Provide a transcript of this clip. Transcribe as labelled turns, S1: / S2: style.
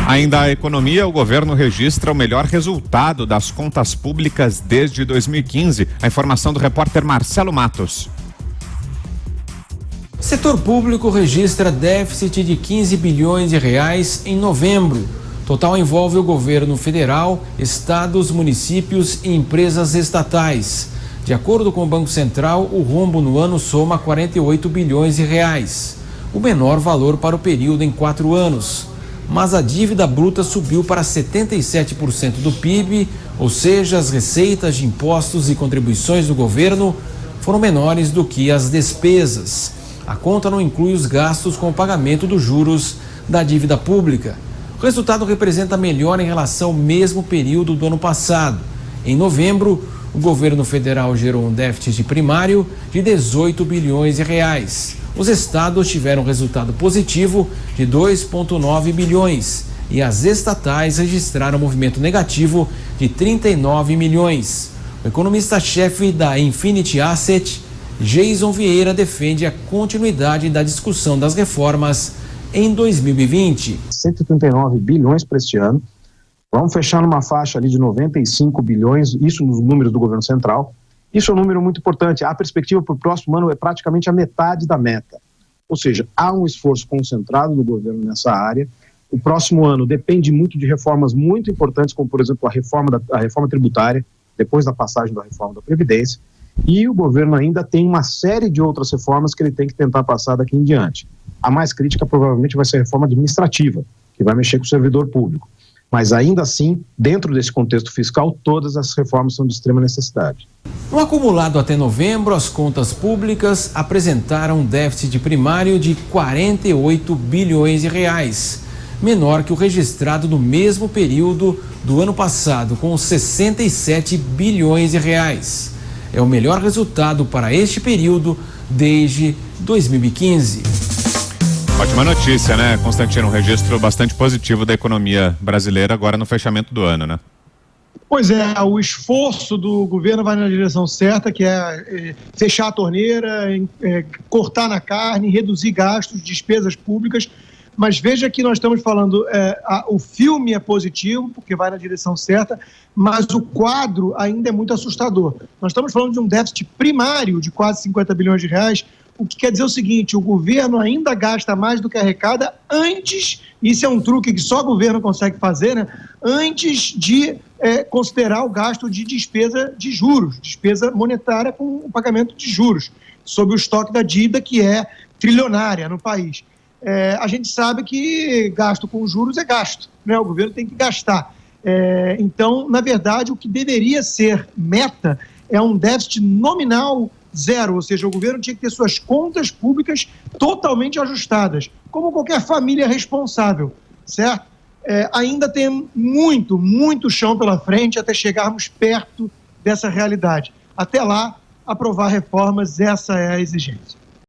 S1: Ainda a economia, o governo registra o melhor resultado das contas públicas desde 2015. A informação do repórter Marcelo Matos.
S2: O setor público registra déficit de 15 bilhões de reais em novembro. O total envolve o governo federal, estados, municípios e empresas estatais. De acordo com o Banco Central, o rombo no ano soma 48 bilhões de reais, o menor valor para o período em 4 anos. Mas a dívida bruta subiu para 77% do PIB, ou seja, as receitas de impostos e contribuições do governo foram menores do que as despesas. A conta não inclui os gastos com o pagamento dos juros da dívida pública. O resultado representa melhora em relação ao mesmo período do ano passado. Em novembro, o governo federal gerou um déficit primário de 18 bilhões de reais. Os estados tiveram resultado positivo de 2,9 bilhões e as estatais registraram um movimento negativo de 39 milhões. O economista-chefe da Infinity Asset, Jason Vieira, defende a continuidade da discussão das reformas em 2020.
S3: 139 bilhões para este ano. Vamos fechar numa faixa ali de 95 bilhões, isso nos números do governo central. Isso é um número muito importante. A perspectiva para o próximo ano é praticamente a metade da meta. Ou seja, há um esforço concentrado do governo nessa área. O próximo ano depende muito de reformas muito importantes, como, por exemplo, a reforma tributária, depois da passagem da reforma da Previdência. E o governo ainda tem uma série de outras reformas que ele tem que tentar passar daqui em diante. A mais crítica provavelmente vai ser a reforma administrativa, que vai mexer com o servidor público. Mas ainda assim, dentro desse contexto fiscal, todas as reformas são de extrema necessidade.
S2: No acumulado até novembro, as contas públicas apresentaram um déficit primário de 48 bilhões de reais, menor que o registrado no mesmo período do ano passado, com 67 bilhões de reais. É o melhor resultado para este período desde 2015.
S1: Ótima notícia, né, Constantino? Um registro bastante positivo da economia brasileira agora no fechamento do ano, né?
S4: Pois é, o esforço do governo vai na direção certa, que é fechar a torneira, cortar na carne, reduzir gastos, despesas públicas. Mas veja que nós estamos falando, o filme é positivo, porque vai na direção certa, mas o quadro ainda é muito assustador. Nós estamos falando de um déficit primário de quase 50 bilhões de reais, o que quer dizer o seguinte: o governo ainda gasta mais do que arrecada antes, isso é um truque que só o governo consegue fazer, né? Antes de considerar o gasto de despesa de juros, despesa monetária com o pagamento de juros, sobre o estoque da dívida, que é trilionária no país. A gente sabe que gasto com juros é gasto, né? O governo tem que gastar. Então, na verdade, o que deveria ser meta é um déficit nominal zero, ou seja, o governo tinha que ter suas contas públicas totalmente ajustadas, como qualquer família responsável, certo? Ainda tem muito chão pela frente até chegarmos perto dessa realidade. Até lá, aprovar reformas, essa é a exigência.